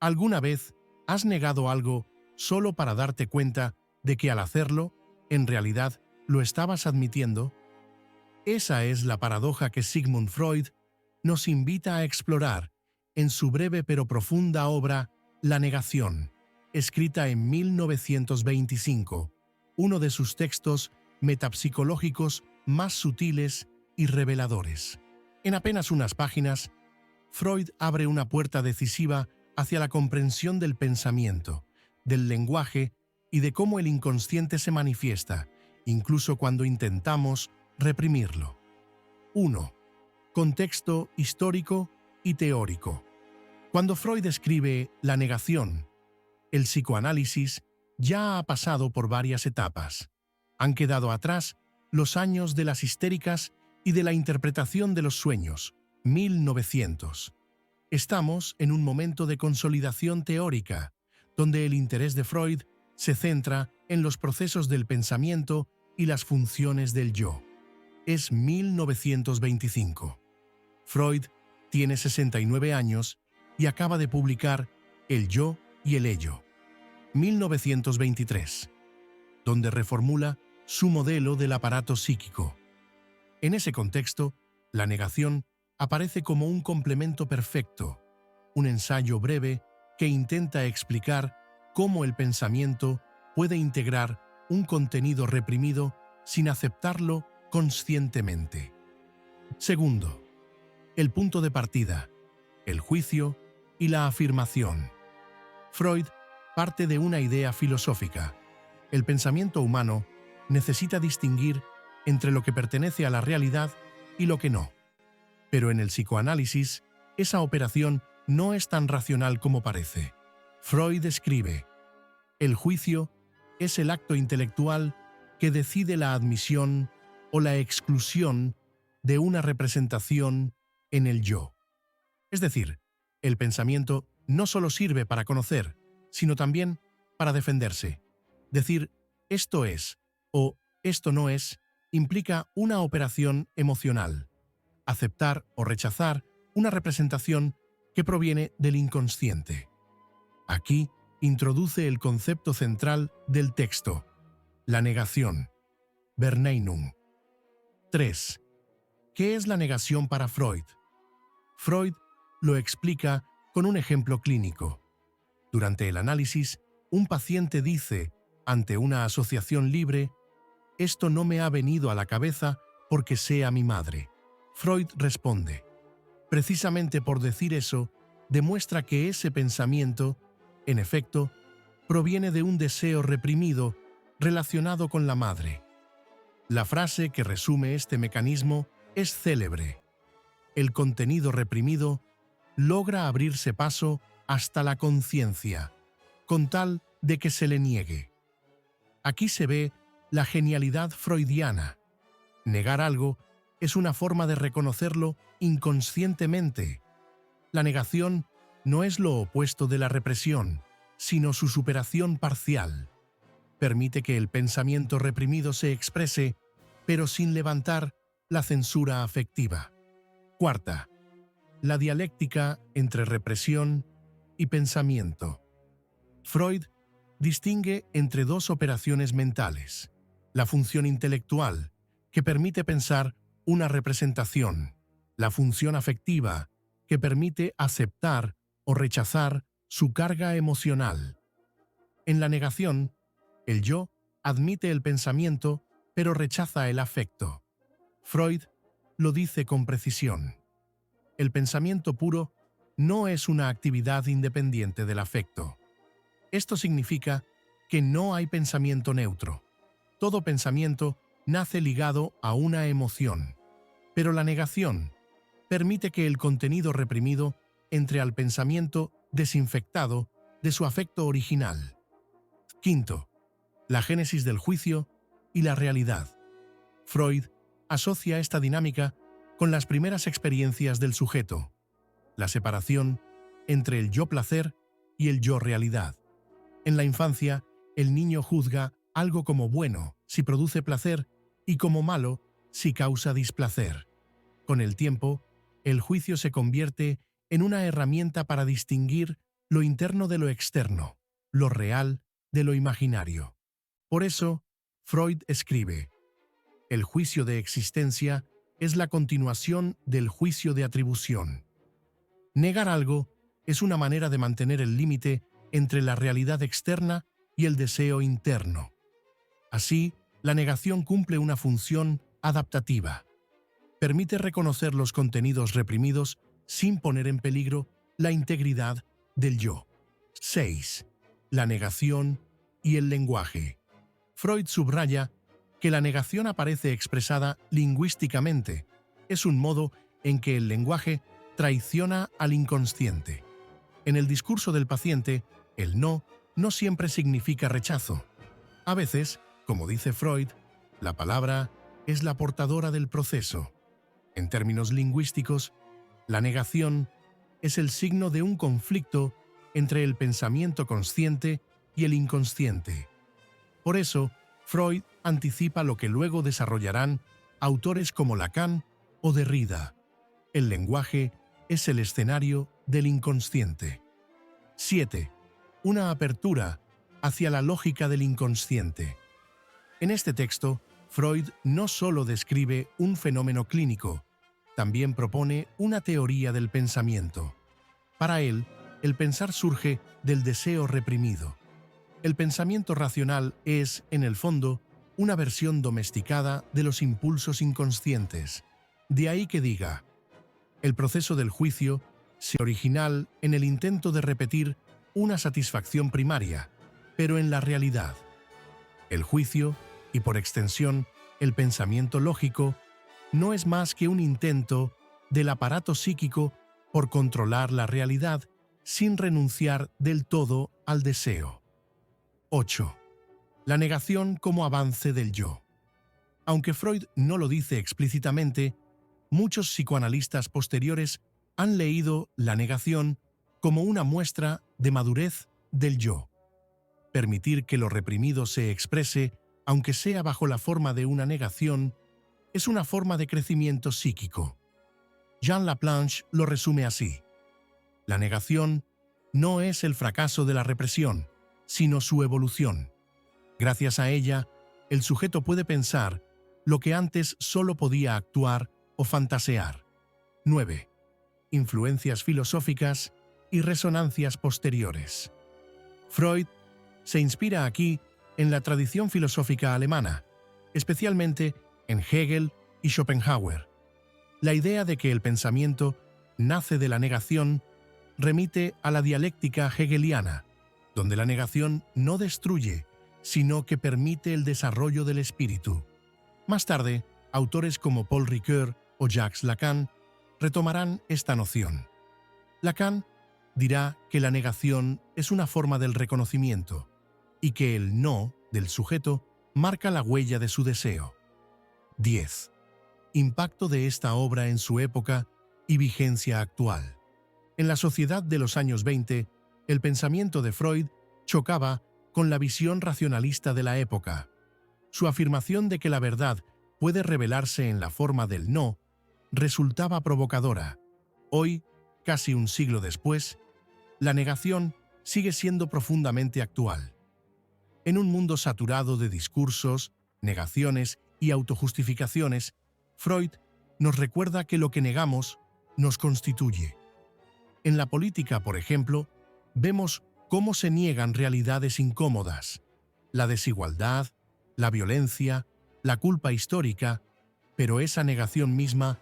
¿Alguna vez has negado algo solo para darte cuenta de que al hacerlo, en realidad, lo estabas admitiendo? Esa es la paradoja que Sigmund Freud nos invita a explorar en su breve pero profunda obra La negación, escrita en 1925, uno de sus textos metapsicológicos más sutiles y reveladores. En apenas unas páginas, Freud abre una puerta decisiva hacia la comprensión del pensamiento, del lenguaje y de cómo el inconsciente se manifiesta, incluso cuando intentamos reprimirlo. 1. Contexto histórico y teórico. Cuando Freud escribe La negación, el psicoanálisis ya ha pasado por varias etapas. Han quedado atrás los años de las histéricas y de la interpretación de los sueños, 1900. Estamos en un momento de consolidación teórica, donde el interés de Freud se centra en los procesos del pensamiento y las funciones del yo. Es 1925. Freud tiene 69 años y acaba de publicar El yo y el ello, 1923, donde reformula su modelo del aparato psíquico. En ese contexto, la negación aparece como un complemento perfecto, un ensayo breve que intenta explicar cómo el pensamiento puede integrar un contenido reprimido sin aceptarlo conscientemente. Segundo, el punto de partida, el juicio y la afirmación. Freud parte de una idea filosófica. El pensamiento humano necesita distinguir entre lo que pertenece a la realidad y lo que no. Pero en el psicoanálisis, esa operación no es tan racional como parece. Freud escribe: el juicio es el acto intelectual que decide la admisión o la exclusión de una representación en el yo. Es decir, el pensamiento no solo sirve para conocer, sino también para defenderse. Decir esto es o esto no es implica una operación emocional. Aceptar o rechazar una representación que proviene del inconsciente. Aquí introduce el concepto central del texto, la negación, Verneinung. 3. ¿Qué es la negación para Freud? Freud lo explica con un ejemplo clínico. Durante el análisis, un paciente dice, ante una asociación libre, «Esto no me ha venido a la cabeza porque sea mi madre». Freud responde, precisamente por decir eso, demuestra que ese pensamiento, en efecto, proviene de un deseo reprimido relacionado con la madre. La frase que resume este mecanismo es célebre. El contenido reprimido logra abrirse paso hasta la conciencia, con tal de que se le niegue. Aquí se ve la genialidad freudiana. Negar algo es una forma de reconocerlo inconscientemente. La negación no es lo opuesto de la represión, sino su superación parcial. Permite que el pensamiento reprimido se exprese, pero sin levantar la censura afectiva. Cuarta, la dialéctica entre represión y pensamiento. Freud distingue entre dos operaciones mentales: la función intelectual, que permite pensar una representación; la función afectiva, que permite aceptar o rechazar su carga emocional. En la negación, el yo admite el pensamiento, pero rechaza el afecto. Freud lo dice con precisión. El pensamiento puro no es una actividad independiente del afecto. Esto significa que no hay pensamiento neutro. Todo pensamiento nace ligado a una emoción. Pero la negación permite que el contenido reprimido entre al pensamiento desinfectado de su afecto original. Quinto, la génesis del juicio y la realidad. Freud asocia esta dinámica con las primeras experiencias del sujeto, la separación entre el yo-placer y el yo-realidad. En la infancia, el niño juzga algo como bueno si produce placer y como malo si causa displacer. Con el tiempo, el juicio se convierte en una herramienta para distinguir lo interno de lo externo, lo real de lo imaginario. Por eso, Freud escribe: el juicio de existencia es la continuación del juicio de atribución. Negar algo es una manera de mantener el límite entre la realidad externa y el deseo interno. Así, la negación cumple una función adaptativa. Permite reconocer los contenidos reprimidos sin poner en peligro la integridad del yo. 6. La negación y el lenguaje. Freud subraya que la negación aparece expresada lingüísticamente. Es un modo en que el lenguaje traiciona al inconsciente. En el discurso del paciente, el no siempre significa rechazo. A veces, como dice Freud, la palabra es la portadora del proceso. En términos lingüísticos, la negación es el signo de un conflicto entre el pensamiento consciente y el inconsciente. Por eso, Freud anticipa lo que luego desarrollarán autores como Lacan o Derrida. El lenguaje es el escenario del inconsciente. 7. Una apertura hacia la lógica del inconsciente. En este texto, Freud no solo describe un fenómeno clínico, también propone una teoría del pensamiento. Para él, el pensar surge del deseo reprimido. El pensamiento racional es, en el fondo, una versión domesticada de los impulsos inconscientes. De ahí que diga: el proceso del juicio se original en el intento de repetir una satisfacción primaria, pero en la realidad. El juicio, y por extensión, el pensamiento lógico, no es más que un intento del aparato psíquico por controlar la realidad sin renunciar del todo al deseo. 8. La negación como avance del yo. Aunque Freud no lo dice explícitamente, muchos psicoanalistas posteriores han leído la negación como una muestra de madurez del yo. Permitir que lo reprimido se exprese, aunque sea bajo la forma de una negación, es una forma de crecimiento psíquico. Jean Laplanche lo resume así: la negación no es el fracaso de la represión, sino su evolución. Gracias a ella, el sujeto puede pensar lo que antes solo podía actuar o fantasear. 9. Influencias filosóficas y resonancias posteriores. Freud se inspira aquí en la tradición filosófica alemana, especialmente en Hegel y Schopenhauer. La idea de que el pensamiento nace de la negación remite a la dialéctica hegeliana, donde la negación no destruye, sino que permite el desarrollo del espíritu. Más tarde, autores como Paul Ricoeur o Jacques Lacan retomarán esta noción. Lacan dirá que la negación es una forma del reconocimiento y que el no del sujeto marca la huella de su deseo. 10. Impacto de esta obra en su época y vigencia actual. En la sociedad de los años 20, el pensamiento de Freud chocaba con la visión racionalista de la época. Su afirmación de que la verdad puede revelarse en la forma del no resultaba provocadora. Hoy, casi un siglo después, la negación sigue siendo profundamente actual. En un mundo saturado de discursos, negaciones y autojustificaciones, Freud nos recuerda que lo que negamos nos constituye. En la política, por ejemplo, vemos cómo se niegan realidades incómodas: la desigualdad, la violencia, la culpa histórica, pero esa negación misma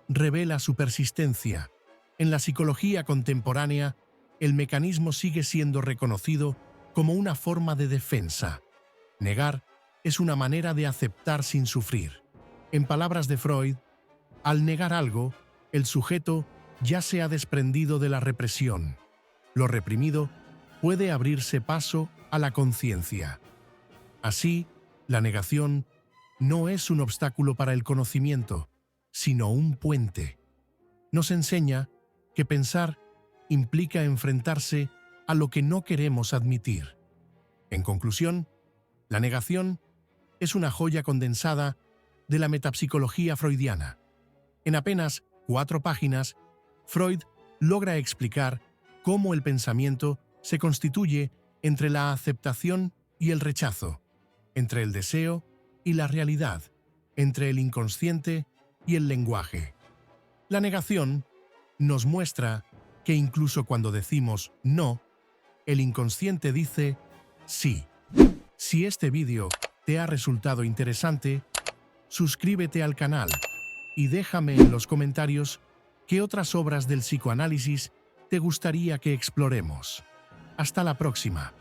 revela su persistencia. En la psicología contemporánea, el mecanismo sigue siendo reconocido como una forma de defensa. Negar es una manera de aceptar sin sufrir. En palabras de Freud, al negar algo, el sujeto ya se ha desprendido de la represión. Lo reprimido puede abrirse paso a la conciencia. Así, la negación no es un obstáculo para el conocimiento, sino un puente. Nos enseña que pensar implica enfrentarse a lo que no queremos admitir. En conclusión, la negación es una joya condensada de la metapsicología freudiana. En apenas 4 páginas, Freud logra explicar cómo el pensamiento se constituye entre la aceptación y el rechazo, entre el deseo y la realidad, entre el inconsciente y el lenguaje. La negación nos muestra que incluso cuando decimos no, el inconsciente dice sí. Si este vídeo te ha resultado interesante, suscríbete al canal y déjame en los comentarios qué otras obras del psicoanálisis te gustaría que exploremos. Hasta la próxima.